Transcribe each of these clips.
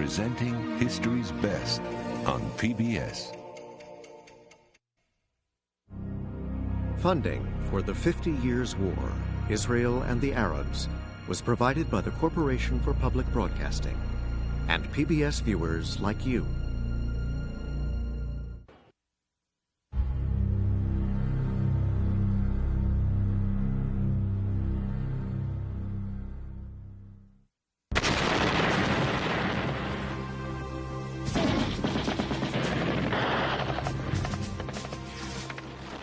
presenting history's best on PBS. Funding for the 50 Years' War, Israel and the Arabs, was provided by the Corporation for Public Broadcasting and PBS viewers like you.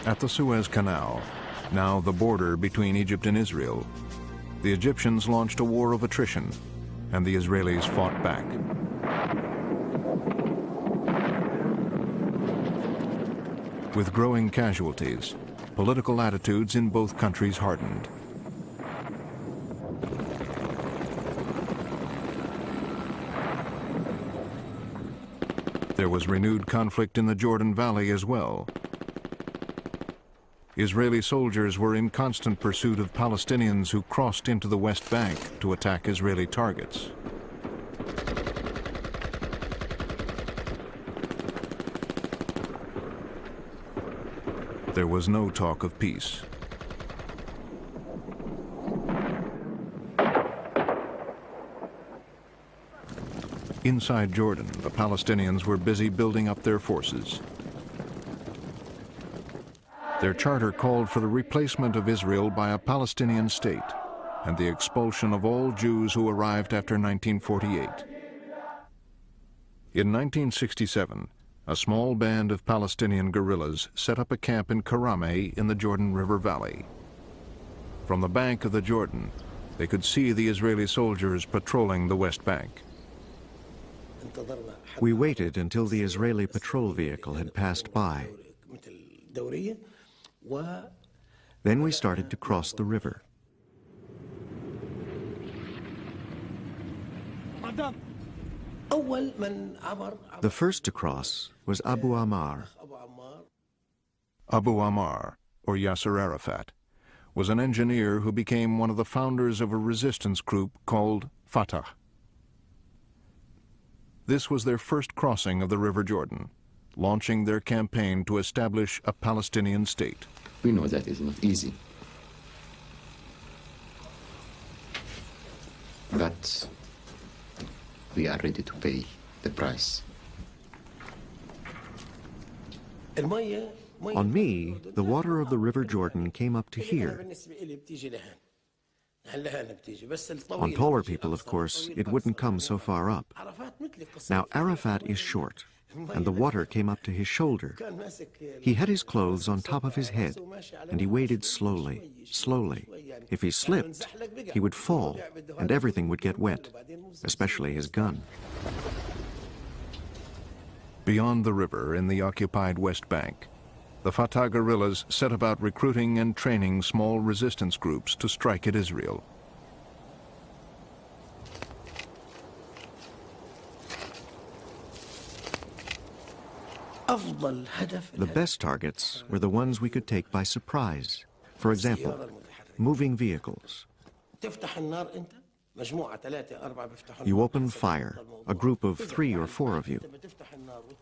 At the Suez Canal, now the border between Egypt and Israel, the Egyptians launched a war of attrition, and the Israelis fought back. With growing casualties, political attitudes in both countries hardened. There was renewed conflict in the Jordan Valley as well. Israeli soldiers were in constant pursuit of Palestinians who crossed into the West Bank to attack Israeli targets. There was no talk of peace. Inside Jordan, the Palestinians were busy building up their forces. Their charter called for the replacement of Israel by a Palestinian state and the expulsion of all Jews who arrived after 1948. In 1967, a small band of Palestinian guerrillas set up a camp in Karame in the Jordan River Valley. From the bank of the Jordan, they could see the Israeli soldiers patrolling the West Bank. We waited until the Israeli patrol vehicle had passed by. Then we started to cross the river. The first to cross was Abu Ammar. Abu Ammar, or Yasser Arafat, was an engineer who became one of the founders of a resistance group called Fatah. This was their first crossing of the River Jordan, launching their campaign to establish a Palestinian state. We know that is not easy. But we are ready to pay the price. On me, the water of the River Jordan came up to here. On taller people, of course, it wouldn't come so far up. Now, Arafat is short, and the water came up to his shoulder. He had his clothes on top of his head, and he waded slowly, slowly. If he slipped, he would fall, and everything would get wet, especially his gun. Beyond the river, in the occupied West Bank, the Fatah guerrillas set about recruiting and training small resistance groups to strike at Israel. The best targets were the ones we could take by surprise. For example, moving vehicles. You open fire, a group of 3 or 4 of you.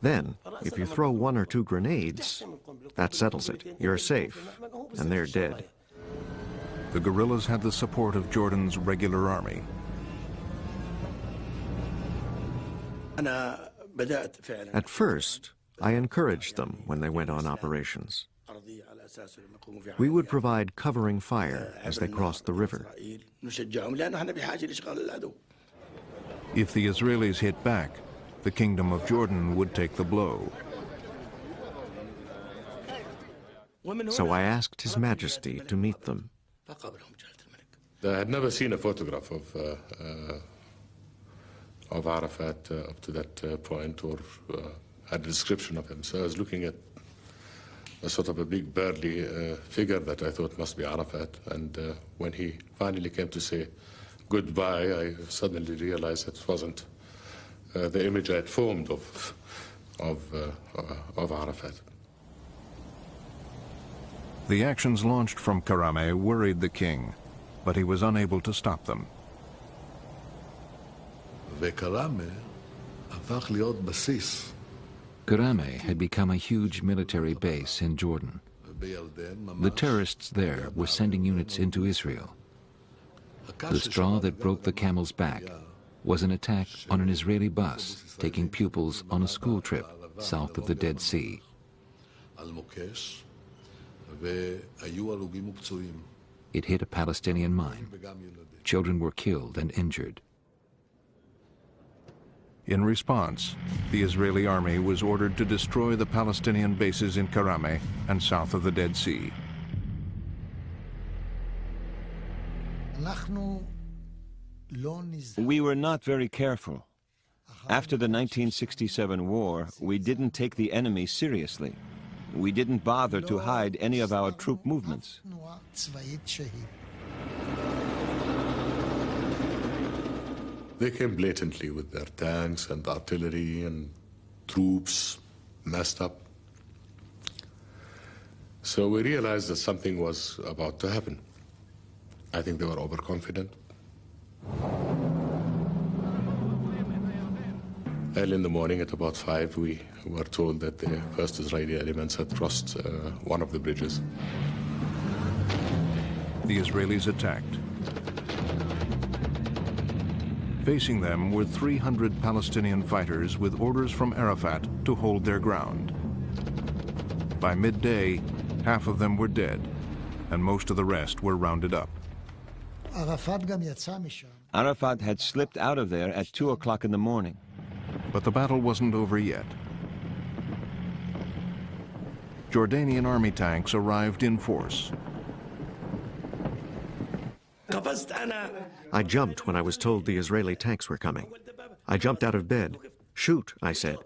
Then, if you throw 1 or 2 grenades, that settles it. You're safe, and they're dead. The guerrillas had the support of Jordan's regular army. At first, I encouraged them when they went on operations. We would provide covering fire as they crossed the river. If the Israelis hit back, the Kingdom of Jordan would take the blow. So I asked His Majesty to meet them. I had never seen a photograph of Arafat up to that point, or had a description of him. So I was looking at a sort of a big burly figure that I thought must be Arafat. And when he finally came to say goodbye, I suddenly realized it wasn't the image I had formed of Arafat. The actions launched from Karame worried the king, but he was unable to stop them. Karame had become a huge military base in Jordan. The terrorists there were sending units into Israel. The straw that broke the camel's back was an attack on an Israeli bus taking pupils on a school trip south of the Dead Sea. It hit a Palestinian mine. Children were killed and injured. In response, the Israeli army was ordered to destroy the Palestinian bases in Karame and south of the Dead Sea. We were not very careful. After the 1967 war, we didn't take the enemy seriously. We didn't bother to hide any of our troop movements. They came blatantly with their tanks and artillery and troops messed up. So we realized that something was about to happen. I think they were overconfident. Early in the morning at about 5, we were told that the first Israeli elements had crossed one of the bridges. The Israelis attacked. Facing them were 300 Palestinian fighters with orders from Arafat to hold their ground. By midday, half of them were dead, and most of the rest were rounded up. Arafat had slipped out of there at 2 o'clock in the morning. But the battle wasn't over yet. Jordanian army tanks arrived in force. I jumped when I was told the Israeli tanks were coming. I jumped out of bed. Shoot, I said.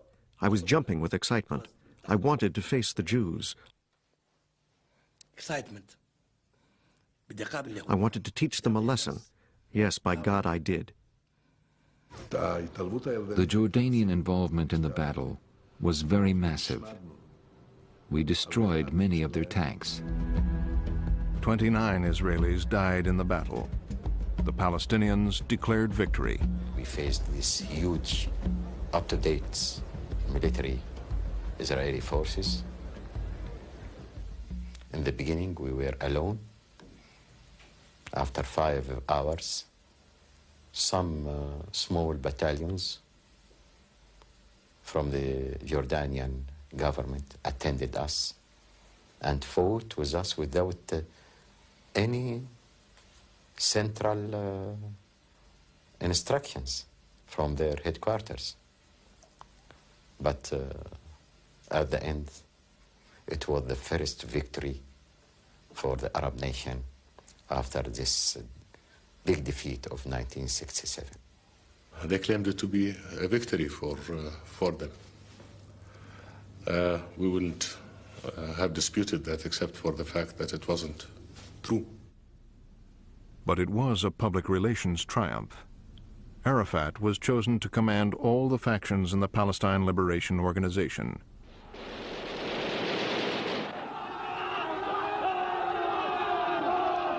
I was jumping with excitement. I wanted to face the Jews. Excitement. I wanted to teach them a lesson. Yes, by God, I did. The Jordanian involvement in the battle was very massive. We destroyed many of their tanks. 29 Israelis died in the battle. The Palestinians declared victory. We faced these huge, up-to-date military Israeli forces. In the beginning, we were alone. After 5 hours, some small battalions from the Jordanian government attended us and fought with us without any central instructions from their headquarters. But at the end, it was the first victory for the Arab nation after this big defeat of 1967. They claimed it to be a victory for them. We wouldn't have disputed that except for the fact that it wasn't true. But it was a public relations triumph. Arafat was chosen to command all the factions in the Palestine Liberation Organization.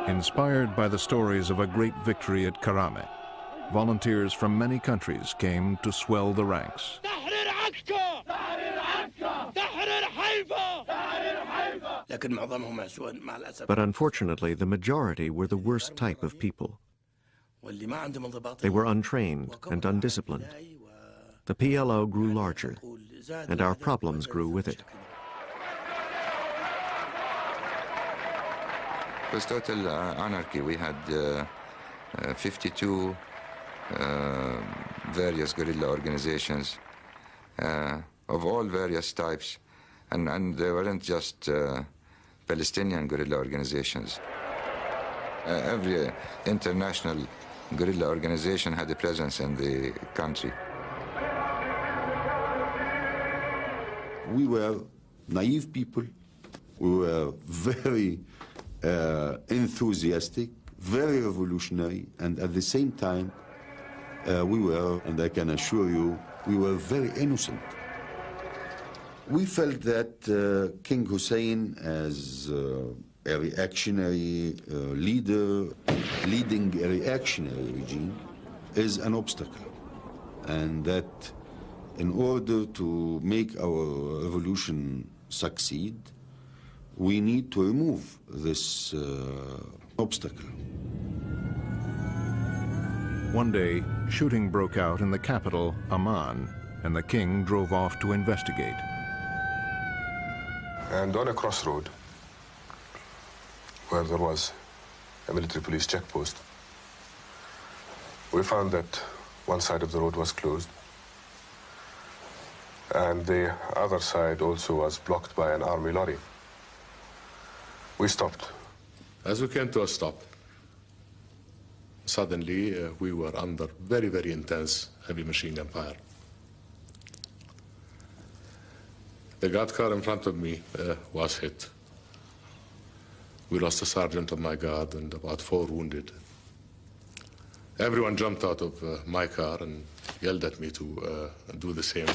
Inspired by the stories of a great victory at Karame, volunteers from many countries came to swell the ranks. But unfortunately, the majority were the worst type of people. They were untrained and undisciplined. The PLO grew larger, and our problems grew with it. It was total anarchy. We had 52 various guerrilla organizations of all various types, and they weren't just Palestinian guerrilla organizations. Every international guerrilla organization had a presence in the country. We were naive people. We were very enthusiastic, very revolutionary, and at the same time, we were, and I can assure you, we were very innocent. We felt that King Hussein, as a reactionary leader, leading a reactionary regime, is an obstacle, and that In order to make our revolution succeed, we need to remove this obstacle. One day, shooting broke out in the capital, Amman, and the king drove off to investigate. And on a crossroad, where there was a military police checkpost, we found that one side of the road was closed, and the other side also was blocked by an army lorry. We stopped. As we came to a stop, suddenly we were under very, very intense heavy machine gun fire. The guard car in front of me was hit. We lost a sergeant of my guard and about 4 wounded. Everyone jumped out of my car and yelled at me to do the same.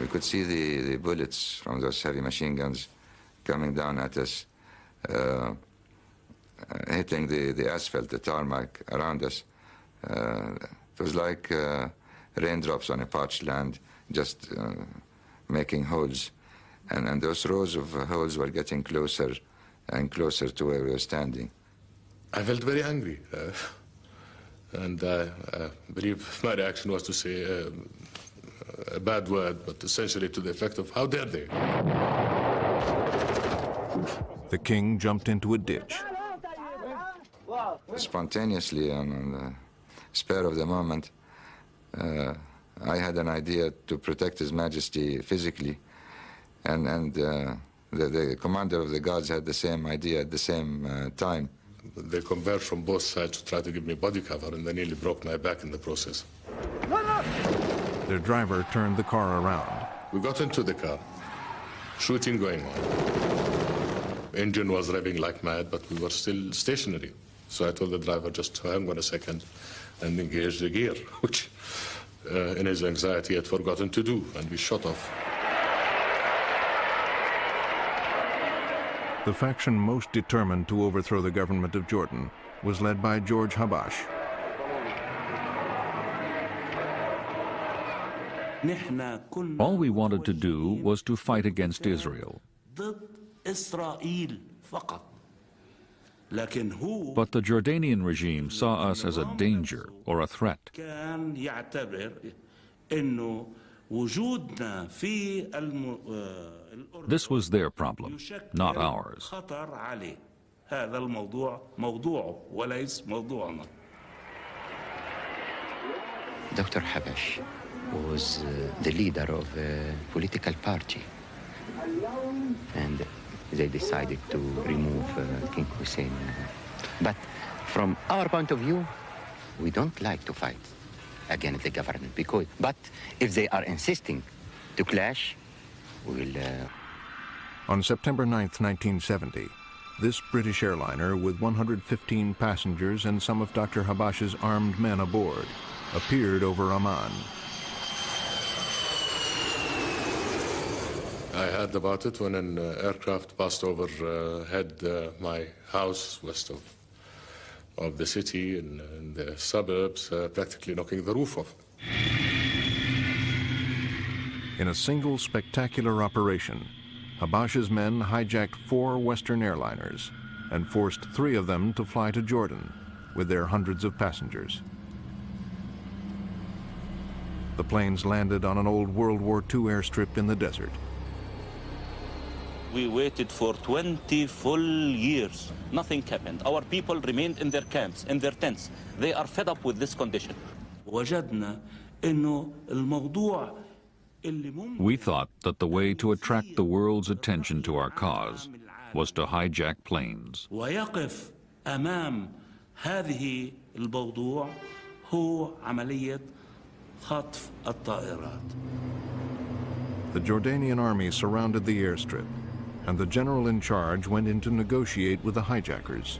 We could see the bullets from those heavy machine guns coming down at us, hitting the asphalt, the tarmac around us. It was like raindrops on a parched land, just making holes. And those rows of holes were getting closer and closer to where we were standing. I felt very angry. And I believe my reaction was to say a bad word, but essentially to the effect of, how dare they? The king jumped into a ditch. Spontaneously, on the spur of the moment, I had an idea to protect His Majesty physically, and the commander of the guards had the same idea at the same time. They converged from both sides to try to give me body cover, and they nearly broke my back in the process. Their driver turned the car around. We got into the car, shooting going on. Engine was revving like mad, but we were still stationary. So I told the driver just to hang on a second and engage the gear, which in his anxiety had forgotten to do, and we shot off. The faction most determined to overthrow the government of Jordan was led by George Habash. All we wanted to do was to fight against Israel. But the Jordanian regime saw us as a danger or a threat. This was their problem, not ours. Dr. Habash was the leader of a political party, and they decided to remove King Hussein. But from our point of view, we don't like to fight against the government, but if they are insisting to clash, we'll... On September 9th, 1970, this British airliner with 115 passengers and some of Dr. Habash's armed men aboard appeared over Amman. I heard about it when an aircraft passed overhead my house west of the city in the suburbs, practically knocking the roof off. In a single spectacular operation, Habash's men hijacked 4 Western airliners and forced 3 of them to fly to Jordan with their hundreds of passengers. The planes landed on an old World War II airstrip in the desert. We waited for 20 full years. Nothing happened. Our people remained in their camps, in their tents. They are fed up with this condition. We thought that the way to attract the world's attention to our cause was to hijack planes. The Jordanian army surrounded the airstrip, and the general in charge went in to negotiate with the hijackers.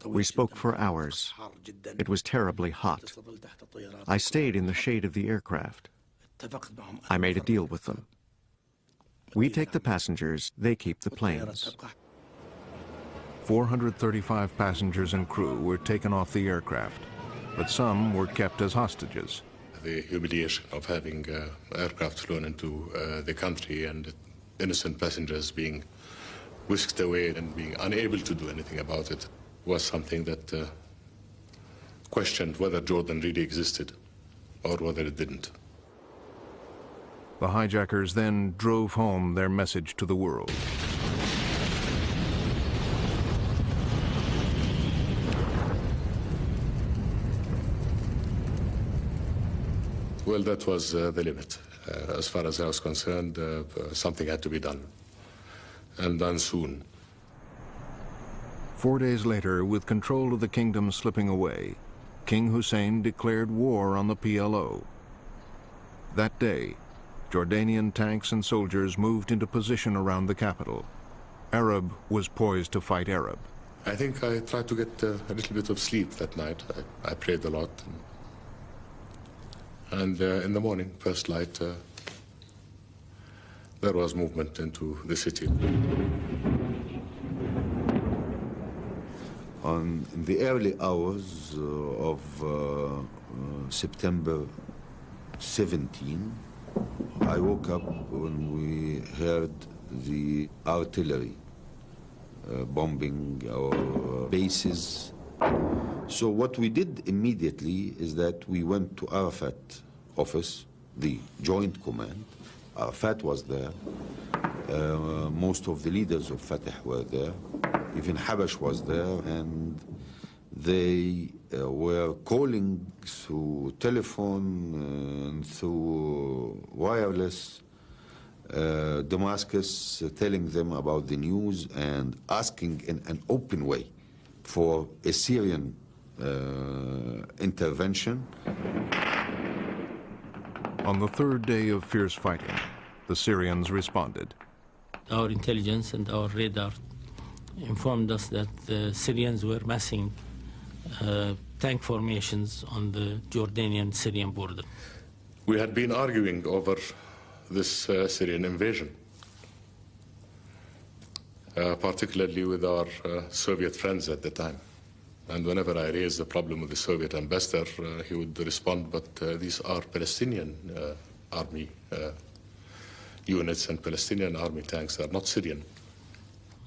We spoke for hours. It was terribly hot. I stayed in the shade of the aircraft. I made a deal with them. We take the passengers, they keep the planes. 435 passengers and crew were taken off the aircraft. but some were kept as hostages. The humiliation of having aircraft flown into the country and innocent passengers being whisked away and being unable to do anything about it was something that questioned whether Jordan really existed or whether it didn't. The hijackers then drove home their message to the world. Well, that was the limit. As far as I was concerned, something had to be done, and done soon. 4 days later, with control of the kingdom slipping away, King Hussein declared war on the PLO. That day, Jordanian tanks and soldiers moved into position around the capital. Arab was poised to fight Arab. I think I tried to get a little bit of sleep that night. I prayed a lot. And in the morning, first light, there was movement into the city. In the early hours of September 17, I woke up when we heard the artillery bombing our bases. So what we did immediately is that we went to Arafat office, the Joint Command. Arafat was there. Most of the leaders of Fatah were there. Even Habash was there, and they were calling through telephone and through wireless Damascus, telling them about the news and asking in an open way for a Syrian intervention. On the third day of fierce fighting, the Syrians responded. Our intelligence and our radar informed us that the Syrians were massing tank formations on the Jordanian-Syrian border. We had been arguing over this Syrian invasion, particularly with our Soviet friends at the time. And whenever I raised the problem with the Soviet ambassador, he would respond, but these are Palestinian army units and Palestinian army tanks, they are not Syrian.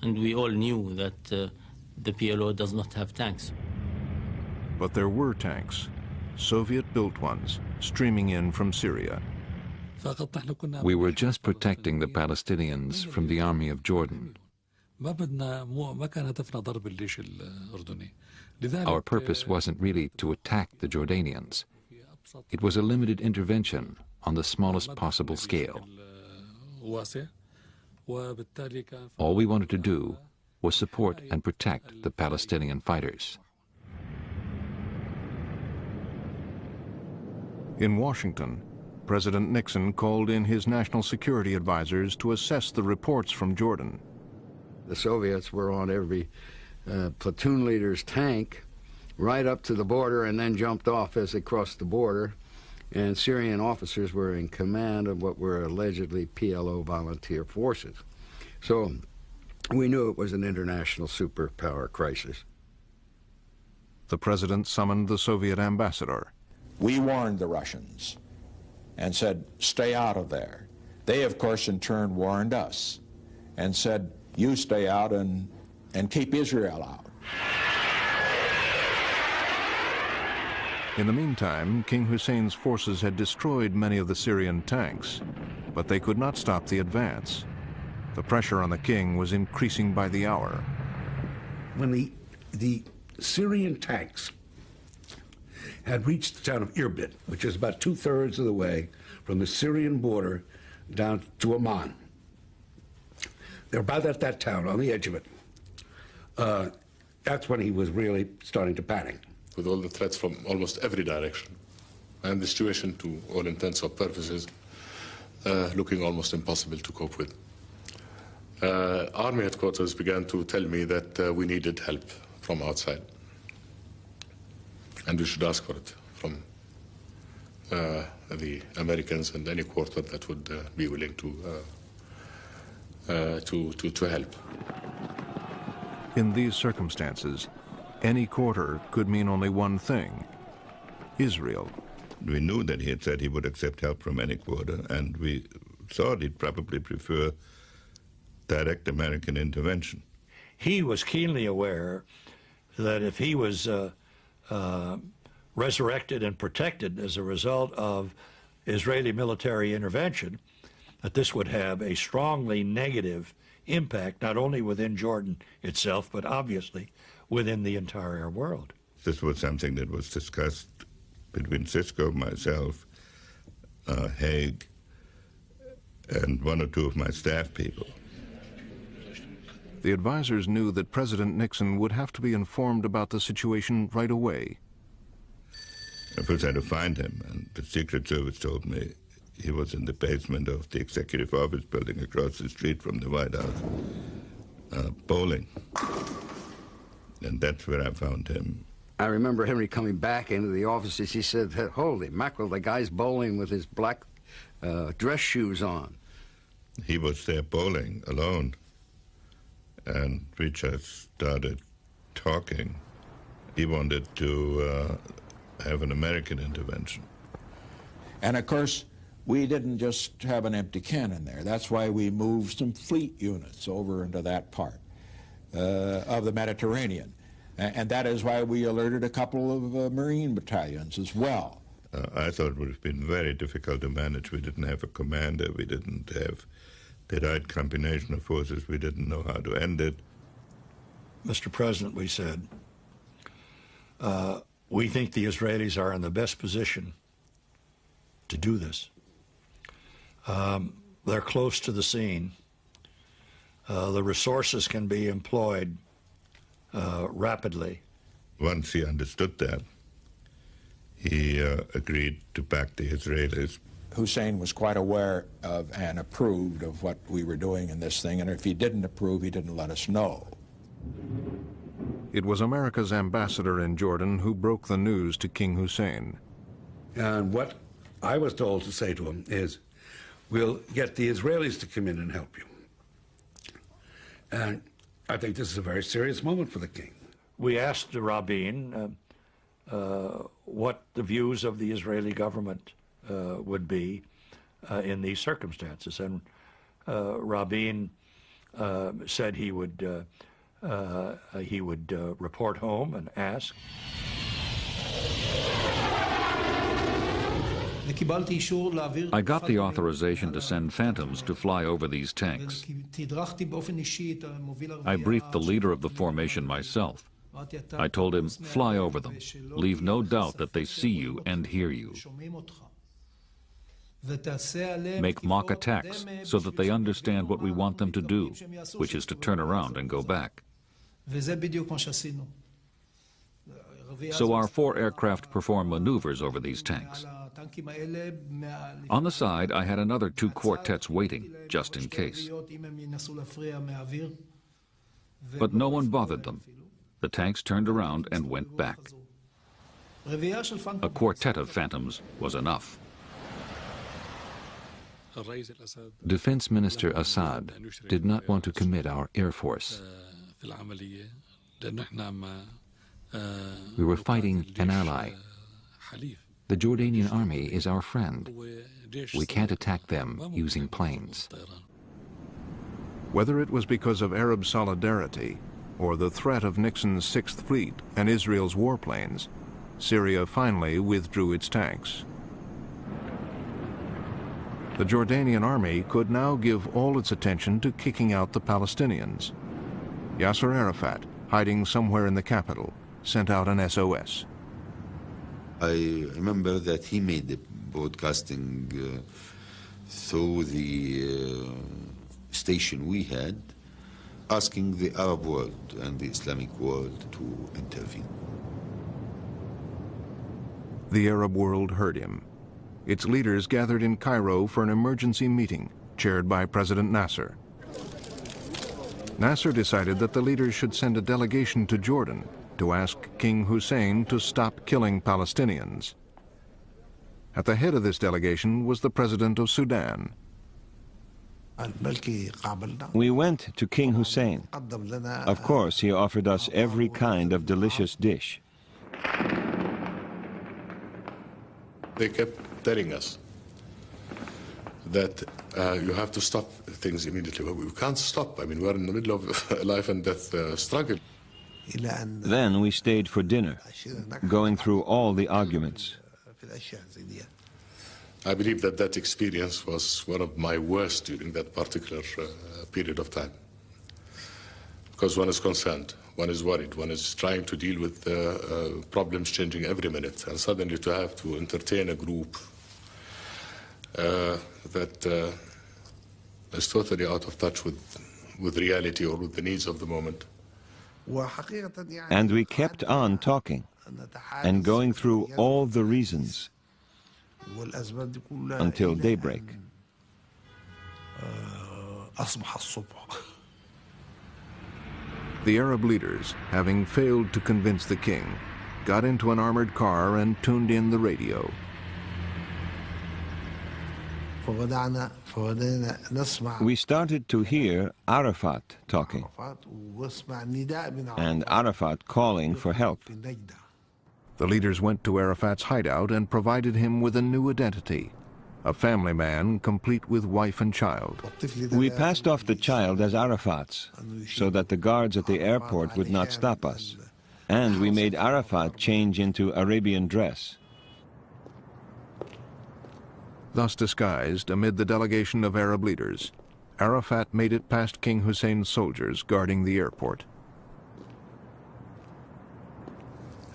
And we all knew that the PLO does not have tanks. But there were tanks, Soviet-built ones, streaming in from Syria. We were just protecting the Palestinians from the army of Jordan. Our purpose wasn't really to attack the Jordanians. It was a limited intervention on the smallest possible scale. All we wanted to do was support and protect the Palestinian fighters. In Washington, President Nixon called in his national security advisors to assess the reports from Jordan. The Soviets were on every platoon leader's tank right up to the border and then jumped off as they crossed the border. And Syrian officers were in command of what were allegedly PLO volunteer forces. So we knew it was an international superpower crisis. The president summoned the Soviet ambassador. We warned the Russians and said, stay out of there. They, of course, in turn warned us and said, you stay out and keep Israel out. In the meantime, King Hussein's forces had destroyed many of the Syrian tanks, but they could not stop the advance. The pressure on the king was increasing by the hour. When the Syrian tanks had reached the town of Irbid, which is about 2/3 of the way from the Syrian border down to Amman, they're about at that town, on the edge of it. That's when he was really starting to panic. With all the threats from almost every direction, and the situation, to all intents and purposes, looking almost impossible to cope with. Army headquarters began to tell me that we needed help from outside, and we should ask for it from the Americans and any quarter that would be willing to help. In these circumstances, any quarter could mean only one thing: Israel. We knew that he had said he would accept help from any quarter, and we thought he'd probably prefer direct American intervention. He was keenly aware that if he was resurrected and protected as a result of Israeli military intervention, that this would have a strongly negative impact, not only within Jordan itself, but obviously within the entire world. This was something that was discussed between Cisco, myself, Haig, and one or two of my staff people. The advisors knew that President Nixon would have to be informed about the situation right away. I first had to find him, and the Secret Service told me he was in the basement of the Executive Office building across the street from the White House, bowling. And that's where I found him. I remember Henry coming back into the offices. He said, "Holy mackerel, the guy's bowling with his black dress shoes on." He was there bowling alone, and we just started talking. He wanted to have an American intervention. And of course, we didn't just have an empty cannon there. That's why we moved some fleet units over into that part of the Mediterranean. And that is why we alerted a couple of Marine battalions as well. I thought it would have been very difficult to manage. We didn't have a commander. We didn't have the right combination of forces. We didn't know how to end it. Mr. President, we said, we think the Israelis are in the best position to do this. They're close to the scene. The resources can be employed rapidly. Once he understood that, he agreed to back the Israelis. Hussein was quite aware of and approved of what we were doing in this thing, and if he didn't approve, he didn't let us know. It was America's ambassador in Jordan who broke the news to King Hussein. And what I was told to say to him is, we'll get the Israelis to come in and help you. And I think this is a very serious moment for the king. We asked Rabin what the views of the Israeli government would be in these circumstances, and Rabin said he would report home and ask. I got the authorization to send Phantoms to fly over these tanks. I briefed the leader of the formation myself. I told him, fly over them. Leave no doubt that they see you and hear you. Make mock attacks so that they understand what we want them to do, which is to turn around and go back. So our 4 aircraft perform maneuvers over these tanks. On the side, I had another 2 quartets waiting, just in case. But no one bothered them. The tanks turned around and went back. A quartet of Phantoms was enough. Defense Minister Assad did not want to commit our Air Force. We were fighting an ally. The Jordanian army is our friend. We can't attack them using planes. Whether it was because of Arab solidarity or the threat of Nixon's 6th Fleet and Israel's warplanes, Syria finally withdrew its tanks. The Jordanian army could now give all its attention to kicking out the Palestinians. Yasser Arafat, hiding somewhere in the capital, sent out an SOS. I remember that he made the broadcasting through the station we had, asking the Arab world and the Islamic world to intervene. The Arab world heard him. Its leaders gathered in Cairo for an emergency meeting, chaired by President Nasser. Nasser decided that the leaders should send a delegation to Jordan to ask King Hussein to stop killing Palestinians. At the head of this delegation was the president of Sudan. We went to King Hussein. Of course, he offered us every kind of delicious dish. They kept telling us that you have to stop things immediately. But we can't stop. I mean, we're in the middle of a life and death struggle. Then we stayed for dinner, going through all the arguments. I believe that that experience was one of my worst during that particular period of time. Because one is concerned, one is worried, one is trying to deal with problems changing every minute, and suddenly to have to entertain a group that is totally out of touch with reality or with the needs of the moment. And we kept on talking and going through all the reasons until daybreak. The Arab leaders, having failed to convince the king, got into an armored car and tuned in the radio. We started to hear Arafat talking, and Arafat calling for help. The leaders went to Arafat's hideout and provided him with a new identity, a family man complete with wife and child. We passed off the child as Arafat's, so that the guards at the airport would not stop us. And we made Arafat change into Arabian dress. Thus disguised, amid the delegation of Arab leaders, Arafat made it past King Hussein's soldiers guarding the airport.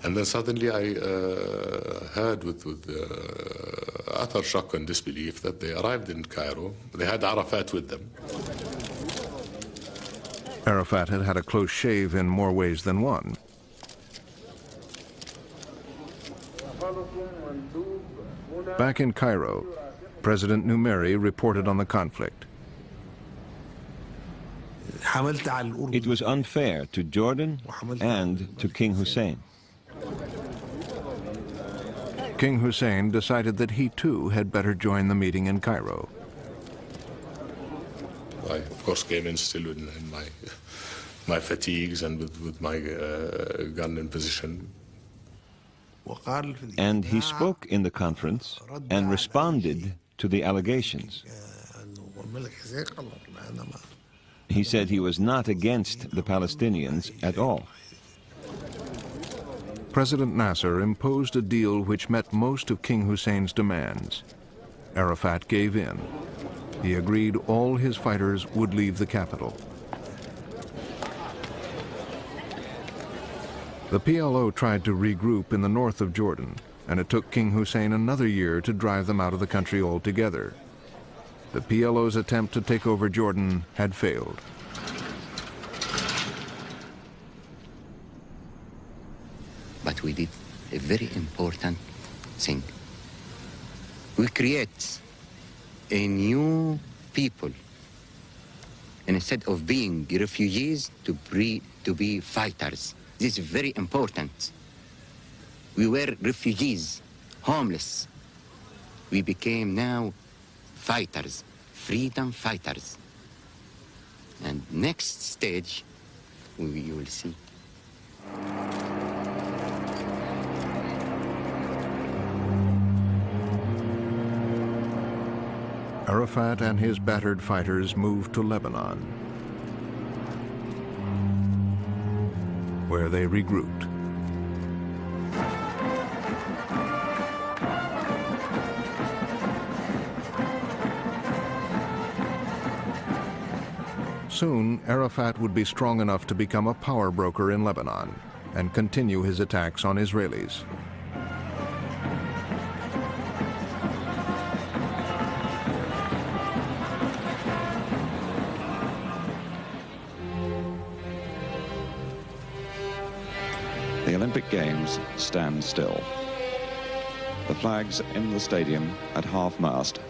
And then suddenly I heard with utter shock and disbelief that they arrived in Cairo. They had Arafat with them. Arafat had had a close shave in more ways than one. Back in Cairo, President Numeri reported on the conflict. It was unfair to Jordan and to King Hussein. King Hussein decided that he too had better join the meeting in Cairo. I, of course, came in still in my fatigues and with my gun in position. And he spoke in the conference and responded to the allegations. He said he was not against the Palestinians at all. President Nasser imposed a deal which met most of King Hussein's demands. Arafat gave in. He agreed all his fighters would leave the capital. The PLO tried to regroup in the north of Jordan, and it took King Hussein another year to drive them out of the country altogether. The PLO's attempt to take over Jordan had failed. But we did a very important thing. We create a new people. And instead of being refugees, to be fighters. This is very important. We were refugees, homeless. We became now fighters, freedom fighters. And next stage, you will see. Arafat and his battered fighters moved to Lebanon, where they regrouped. Soon, Arafat would be strong enough to become a power broker in Lebanon and continue his attacks on Israelis. The Olympic Games stand still. The flags in the stadium at half-mast.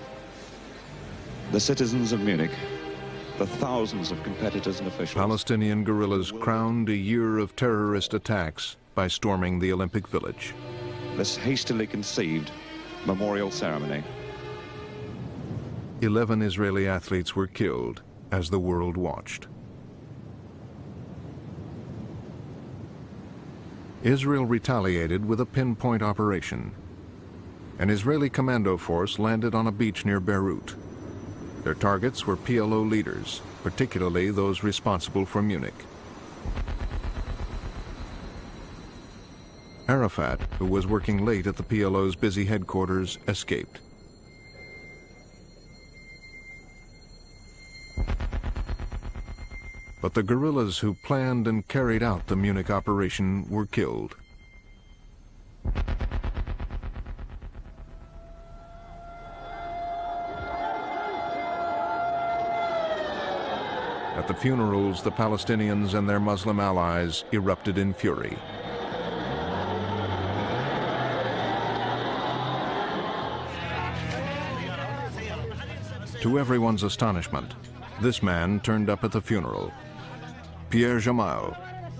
The citizens of Munich, the thousands of competitors and officials. Palestinian guerrillas crowned a year of terrorist attacks by storming the Olympic Village. This hastily conceived memorial ceremony. 11 Israeli athletes were killed as the world watched. Israel retaliated with a pinpoint operation. An Israeli commando force landed on a beach near Beirut. Their targets were PLO leaders, particularly those responsible for Munich. Arafat, who was working late at the PLO's busy headquarters, escaped. But the guerrillas who planned and carried out the Munich operation were killed. At the funerals, the Palestinians and their Muslim allies erupted in fury. To everyone's astonishment, this man turned up at the funeral. Pierre Jamal,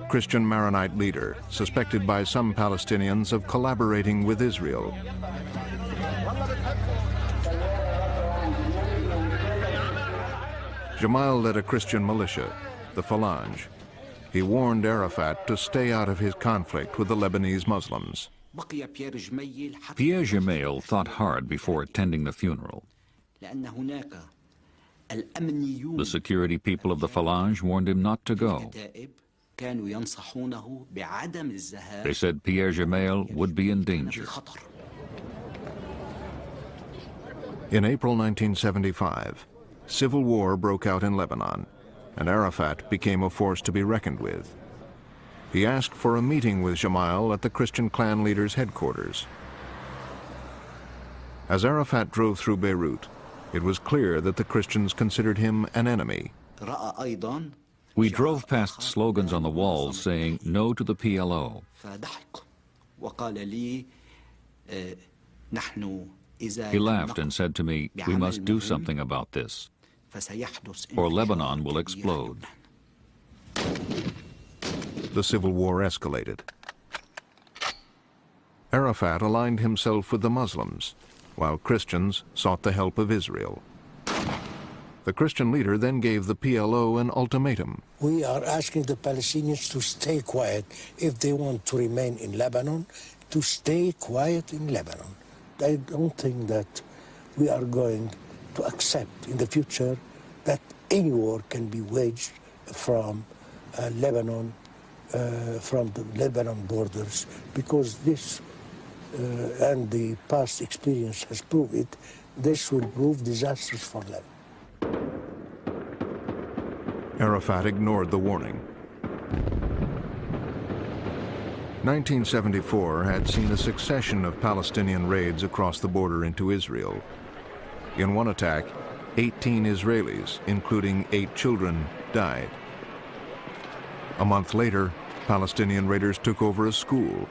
Christian Maronite leader, suspected by some Palestinians of collaborating with Israel. Jamal led a Christian militia, the Phalange. He warned Arafat to stay out of his conflict with the Lebanese Muslims. Pierre Jamal thought hard before attending the funeral. The security people of the Phalange warned him not to go. They said Pierre Jamal would be in danger. In April 1975, civil war broke out in Lebanon, and Arafat became a force to be reckoned with. He asked for a meeting with Jamal at the Christian clan leader's headquarters. As Arafat drove through Beirut, it was clear that the Christians considered him an enemy. We drove past slogans on the walls saying no to the PLO. He laughed and said to me, "We must do something about this, or Lebanon will explode." The civil war escalated. Arafat aligned himself with the Muslims, while Christians sought the help of Israel. The Christian leader then gave the PLO an ultimatum. We are asking the Palestinians to stay quiet. If they want to remain in Lebanon, to stay quiet in Lebanon. I don't think that we are going to accept in the future that any war can be waged from Lebanon, from the Lebanon borders, because this and the past experience has proved it, this will prove disastrous for them. Arafat ignored the warning. 1974 had seen a succession of Palestinian raids across the border into Israel. In one attack, 18 Israelis, including 8 children, died. A month later, Palestinian raiders took over a school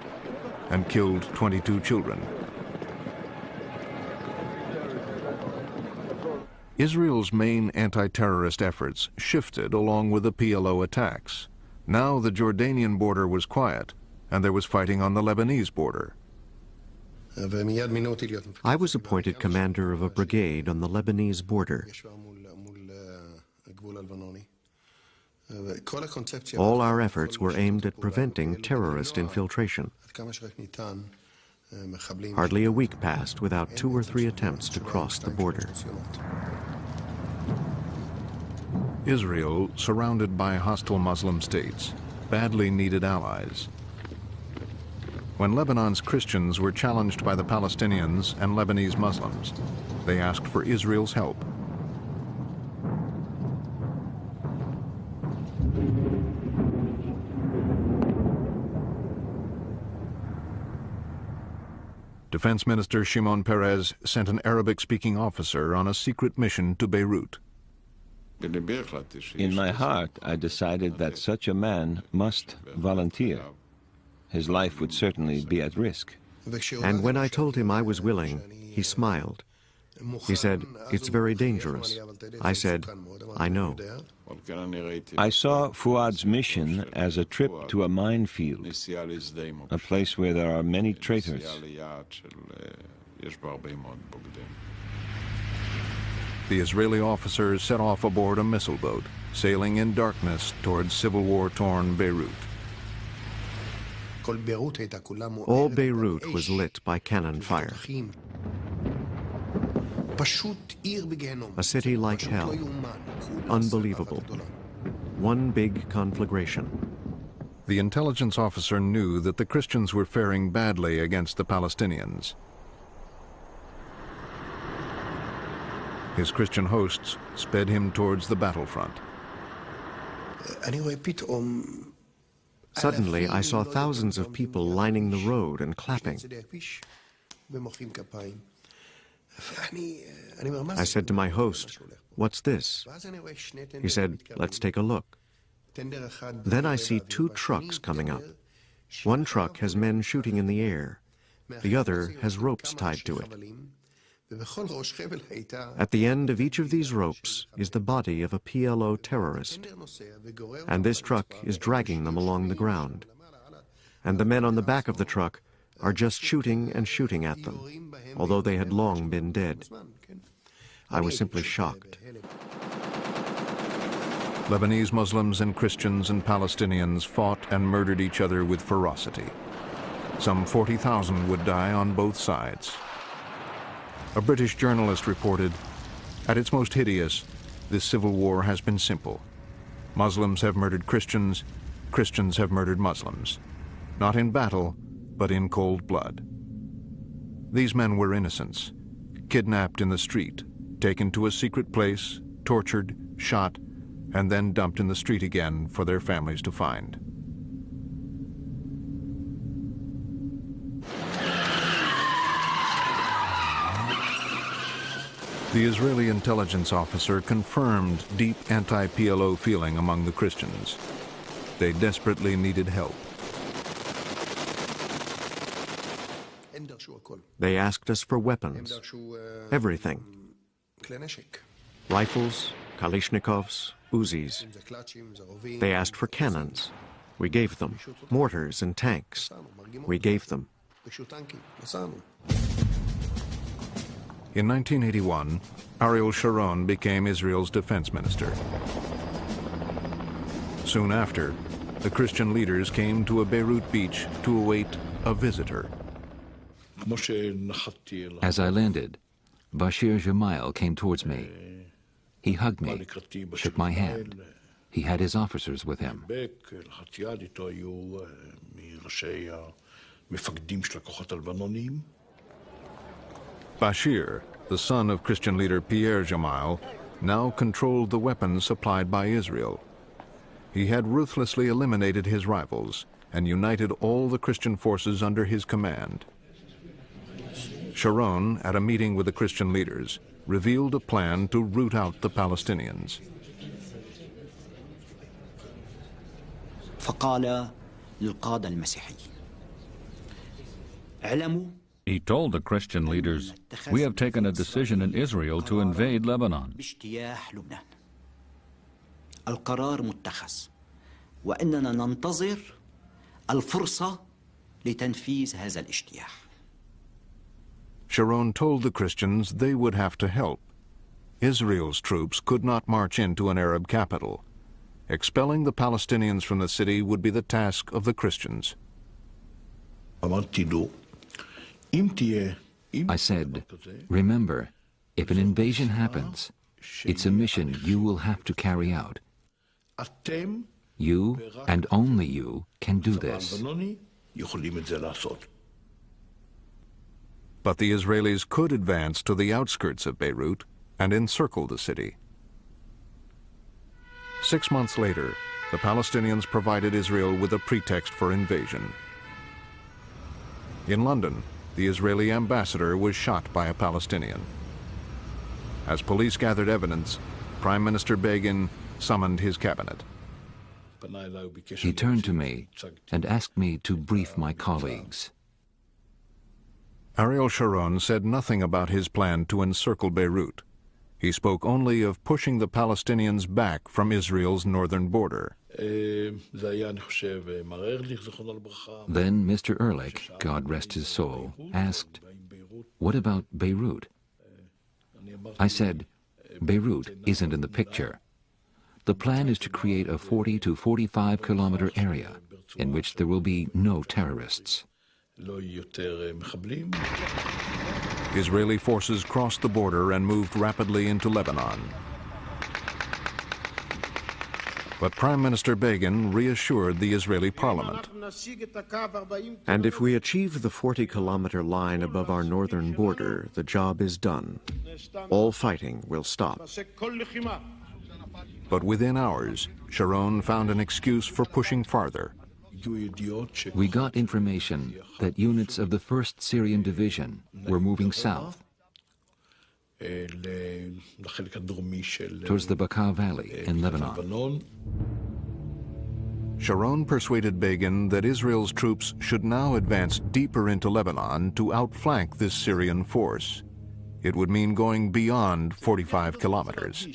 and killed 22 children. Israel's main anti-terrorist efforts shifted along with the PLO attacks. Now the Jordanian border was quiet, and there was fighting on the Lebanese border. I was appointed commander of a brigade on the Lebanese border. All our efforts were aimed at preventing terrorist infiltration. Hardly a week passed without 2 or 3 attempts to cross the border. Israel, surrounded by hostile Muslim states, badly needed allies. When Lebanon's Christians were challenged by the Palestinians and Lebanese Muslims, they asked for Israel's help. Defense Minister Shimon Peres sent an Arabic-speaking officer on a secret mission to Beirut. In my heart, I decided that such a man must volunteer. His life would certainly be at risk. And when I told him I was willing, he smiled. He said, "It's very dangerous." I said, "I know." I saw Fuad's mission as a trip to a minefield, a place where there are many traitors. The Israeli officers set off aboard a missile boat, sailing in darkness towards civil war-torn Beirut. All Beirut was lit by cannon fire. A city like hell. Unbelievable. One big conflagration. The intelligence officer knew that the Christians were faring badly against the Palestinians. His Christian hosts sped him towards the battlefront. Suddenly, I saw thousands of people lining the road and clapping. I said to my host, "What's this?" He said, "Let's take a look." Then I see two trucks coming up. One truck has men shooting in the air. The other has ropes tied to it. At the end of each of these ropes is the body of a PLO terrorist, and this truck is dragging them along the ground. And the men on the back of the truck are just shooting and shooting at them, although they had long been dead. I was simply shocked. Lebanese Muslims and Christians and Palestinians fought and murdered each other with ferocity. Some 40,000 would die on both sides. A British journalist reported, "At its most hideous, this civil war has been simple. Muslims have murdered Christians, Christians have murdered Muslims. Not in battle, but in cold blood." These men were innocents, kidnapped in the street, taken to a secret place, tortured, shot, and then dumped in the street again for their families to find. The Israeli intelligence officer confirmed deep anti-PLO feeling among the Christians. They desperately needed help. They asked us for weapons, everything. Rifles, Kalashnikovs, Uzis. They asked for cannons. We gave them. Mortars and tanks. We gave them. In 1981, Ariel Sharon became Israel's defense minister. Soon after, the Christian leaders came to a Beirut beach to await a visitor. As I landed, Bashir Gemayel came towards me. He hugged me, shook my hand. He had his officers with him. Bashir, the son of Christian leader Pierre Gemayel, now controlled the weapons supplied by Israel. He had ruthlessly eliminated his rivals and united all the Christian forces under his command. Sharon, at a meeting with the Christian leaders, revealed a plan to root out the Palestinians. He told the Christian leaders, "We have taken a decision in Israel to invade Lebanon. القرار متخذ وإننا ننتظر الفرصة لتنفيذ هذا الاجتياح." Sharon told the Christians they would have to help. Israel's troops could not march into an Arab capital. Expelling the Palestinians from the city would be the task of the Christians. I said, "Remember, if an invasion happens, it's a mission you will have to carry out. You, and only you, can do this." But the Israelis could advance to the outskirts of Beirut and encircle the city. 6 months later, the Palestinians provided Israel with a pretext for invasion. In London, the Israeli ambassador was shot by a Palestinian. As police gathered evidence, Prime Minister Begin summoned his cabinet. He turned to me and asked me to brief my colleagues. Ariel Sharon said nothing about his plan to encircle Beirut. He spoke only of pushing the Palestinians back from Israel's northern border. Then Mr. Ehrlich, God rest his soul, asked, "What about Beirut?" I said, "Beirut isn't in the picture. The plan is to create a 40 to 45 kilometer area in which there will be no terrorists." Israeli forces crossed the border and moved rapidly into Lebanon. But Prime Minister Begin reassured the Israeli parliament. And if we achieve the 40-kilometer line above our northern border, the job is done. All fighting will stop. But within hours, Sharon found an excuse for pushing farther. We got information that units of the 1st Syrian Division were moving south towards the Bekaa Valley in Lebanon. Sharon persuaded Begin that Israel's troops should now advance deeper into Lebanon to outflank this Syrian force. It would mean going beyond 45 kilometers.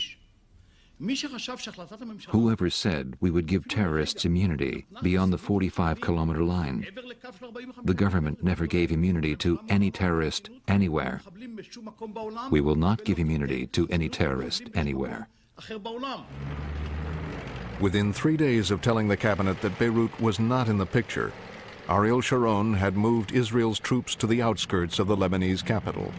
Whoever said we would give terrorists immunity beyond the 45-kilometer line? The government never gave immunity to any terrorist anywhere. We will not give immunity to any terrorist anywhere. Within 3 days of telling the cabinet that Beirut was not in the picture, Ariel Sharon had moved Israel's troops to the outskirts of the Lebanese capital.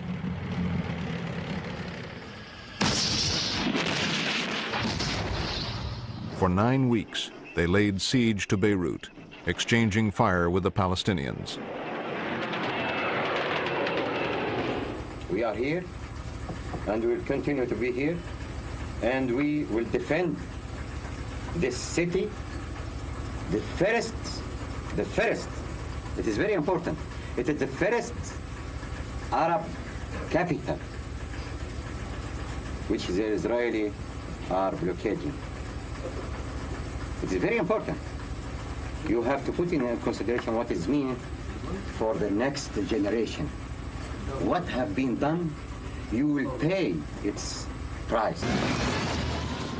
For 9 weeks, they laid siege to Beirut, exchanging fire with the Palestinians. We are here, and we will continue to be here, and we will defend this city, the first, it is very important, it is the first Arab capital which the Israelis are blockading. It is very important. You have to put in consideration what it means for the next generation. What have been done, you will pay its price.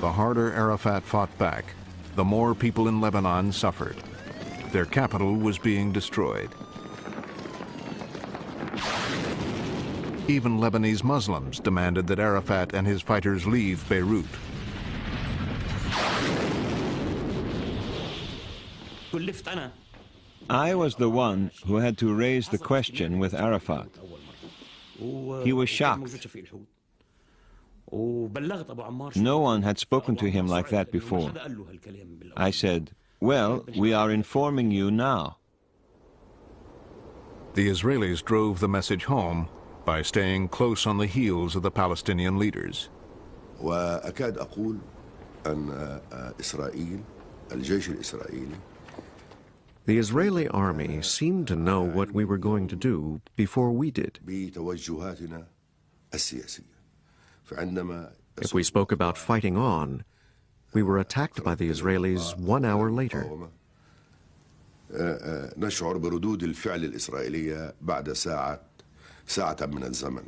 The harder Arafat fought back, the more people in Lebanon suffered. Their capital was being destroyed. Even Lebanese Muslims demanded that Arafat and his fighters leave Beirut. I was the one who had to raise the question with Arafat. He was shocked. No one had spoken to him like that before. I said, well, we are informing you now. The Israelis drove the message home by staying close on the heels of the Palestinian leaders. وأكاد أقول أن إسرائيل الجيش الإسرائيلي The Israeli army seemed to know what we were going to do before we did. بتوجهاتنا السياسية. فعندما If we spoke about fighting on, we were attacked by the Israelis 1 hour later. نشعر بردود الفعل الإسرائيلية بعد ساعة من الزمن.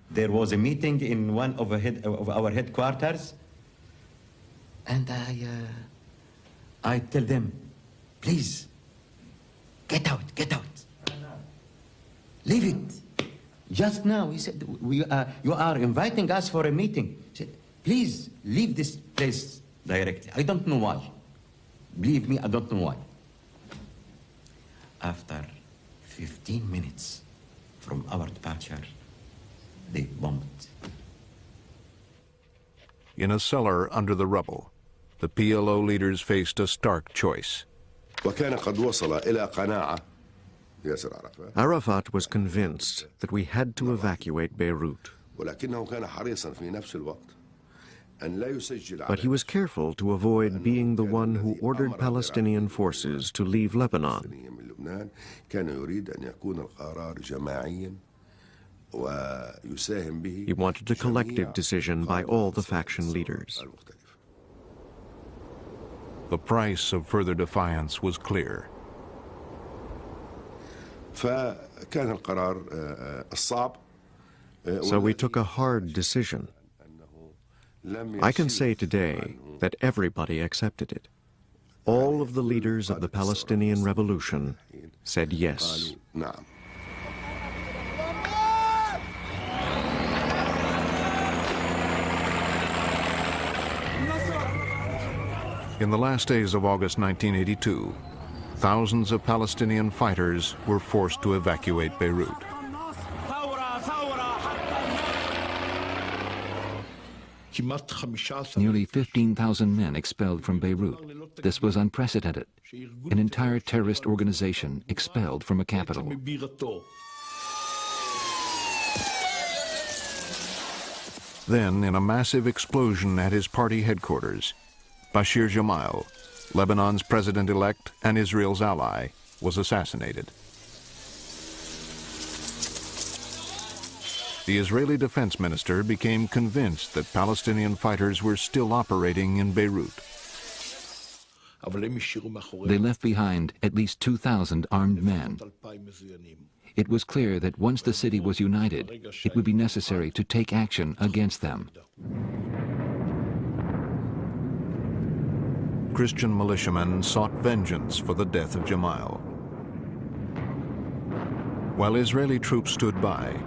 There was a meeting in one of our headquarters, and I tell them, please, get out. Leave it. Just now, he said, you are inviting us for a meeting. He said, please, leave this place directly. I don't know why. Believe me, I don't know why. After 15 minutes from our departure, they bombed. In a cellar under the rubble, the PLO leaders faced a stark choice. وكان قد وصل إلى قناعة ياسر عرفات. Arafat was convinced that we had to evacuate Beirut. ولكنه كان حريصا في نفس الوقت أن لا يسجل. But he was careful to avoid being the one who ordered Palestinian forces to leave Lebanon. كان يريد أن يكون القرار جماعيا ويساهم به. He wanted a collective decision by all the faction leaders. The price of further defiance was clear. فكان القرار الصعب. So we took a hard decision. I can say today that everybody accepted it. All of the leaders of the Palestinian Revolution said yes. In the last days of August 1982, thousands of Palestinian fighters were forced to evacuate Beirut. Nearly 15,000 men expelled from Beirut. This was unprecedented. An entire terrorist organization expelled from a capital. Then, in a massive explosion at his party headquarters, Bashir Gemayel, Lebanon's president-elect and Israel's ally, was assassinated. The Israeli defense minister became convinced that Palestinian fighters were still operating in Beirut. They left behind at least 2,000 armed men. It was clear that once the city was united, it would be necessary to take action against them. Christian militiamen sought vengeance for the death of Gemayel. While Israeli troops stood by,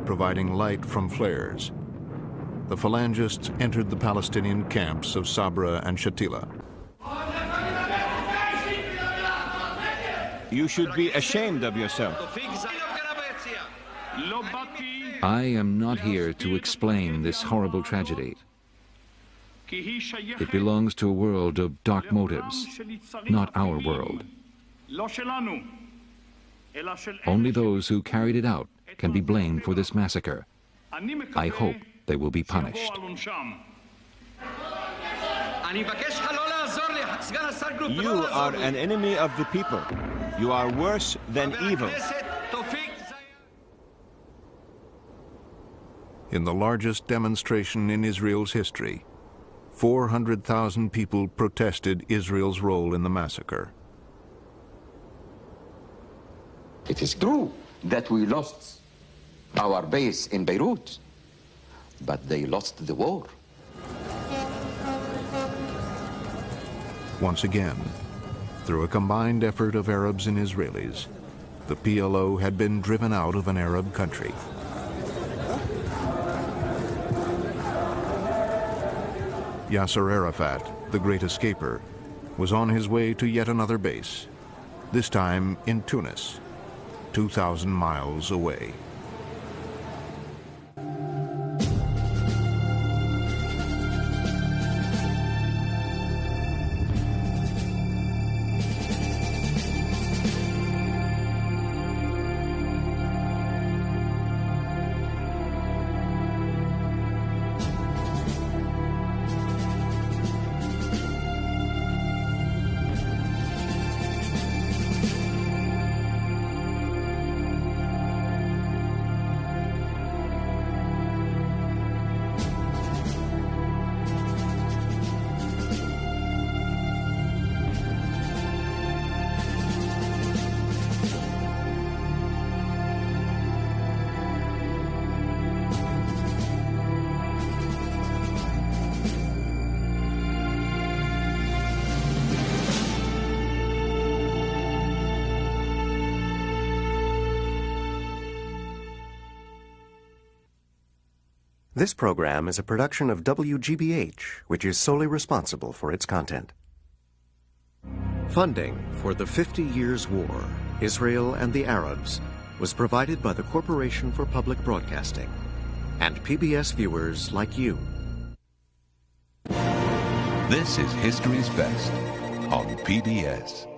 providing light from flares, the phalangists entered the Palestinian camps of Sabra and Shatila. You should be ashamed of yourself. I am not here to explain this horrible tragedy. It belongs to a world of dark motives, not our world. Only those who carried it out can be blamed for this massacre. I hope they will be punished. You are an enemy of the people. You are worse than evil. In the largest demonstration in Israel's history, 400,000 people protested Israel's role in the massacre. It is true that we lost our base in Beirut, but they lost the war. Once again, through a combined effort of Arabs and Israelis, the PLO had been driven out of an Arab country. Yasser Arafat, the great escaper, was on his way to yet another base, this time in Tunis, 2,000 miles away. This program is a production of WGBH, which is solely responsible for its content. Funding for the 50 Years' War, Israel and the Arabs, was provided by the Corporation for Public Broadcasting and PBS viewers like you. This is History's Best on PBS.